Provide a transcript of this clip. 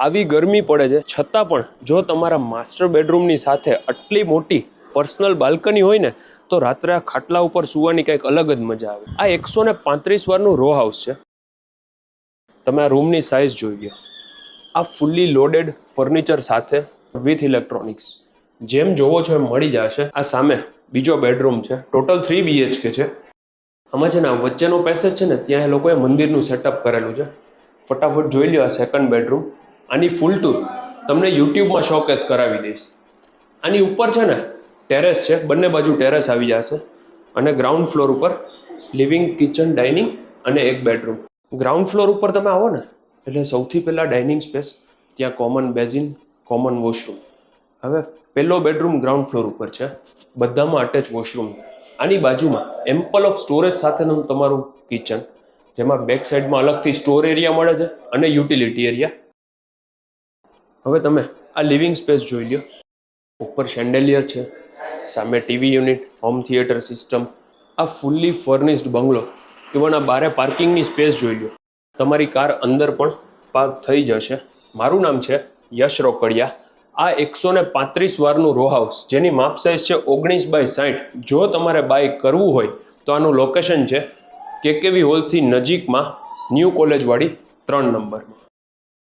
આવી ગરમી પડે છે છતાં પણ જો તમારા માસ્ટર બેડરૂમની સાથે આટલી મોટી પર્સનલ બાલ્કની હોય ને તો રાત્રે આ ખાટલા ઉપર સૂવાની કંઈક અલગ જ મજા આવે. આ 135 વારનું રો હાઉસ છે. તમે આ રૂમની સાઇઝ જોઈ લો. આ ફૂલ્લી લોડેડ ફર્નિચર સાથે વિથ ઇલેક્ટ્રોનિક્સ જેમ જોવો છો એમ મળી જશે. આ સામે બીજો બેડરૂમ છે. ટોટલ 3 BHK છે. આમાં છે ને વચ્ચેનો પેસેજ છે ને ત્યાં એ લોકોએ મંદિરનું સેટઅપ કરેલું છે. ફટાફટ જોઈ લો આ સેકન્ડ બેડરૂમ. આની ફૂલ ટૂર તમને યુટ્યુબમાં શોકેસ કરાવી દઈશ. આની ઉપર છે ને ટેરેસ છે. બંને બાજુ ટેરેસ આવી જશે અને ગ્રાઉન્ડ ફ્લોર ઉપર લિવિંગ, કિચન, ડાઇનિંગ અને એક બેડરૂમ. ગ્રાઉન્ડ ફ્લોર ઉપર તમે આવો ને એટલે સૌથી પહેલાં ડાઇનિંગ સ્પેસ, ત્યાં કોમન બેઝિન, કોમન વોશરૂમ. હવે પહેલો બેડરૂમ ગ્રાઉન્ડ ફ્લોર ઉપર છે. બધામાં અટેચ વોશરૂમ. આની બાજુમાં એમ્પલ ઓફ સ્ટોરેજ સાથેનું તમારું કિચન, જેમાં બેક સાઈડમાં અલગથી સ્ટોર એરિયા મળે છે અને યુટિલિટી એરિયા. હવે તમે આ લિવિંગ સ્પેસ જોઈ લો. ઉપર શેન્ડેલિયર છે, સામે TV unit, home theatre system. આ ફૂલ્લી ફર્નિશ્ડ બંગલો. ઇવન આ બારે પાર્કિંગની સ્પેસ જોઈ લો. તમારી કાર અંદર પણ પાર્ક થઈ જશે. મારું નામ છે યશ રોકડિયા. આ 135 વારનું રો હાઉસ જેની માપ સાઇઝ છે 19x60. જો તમારે બાય કરવું હોય તો આનું લોકેશન છે KKV હોલથી નજીકમાં ન્યૂ કોલેજવાળી 3 નંબરમાં.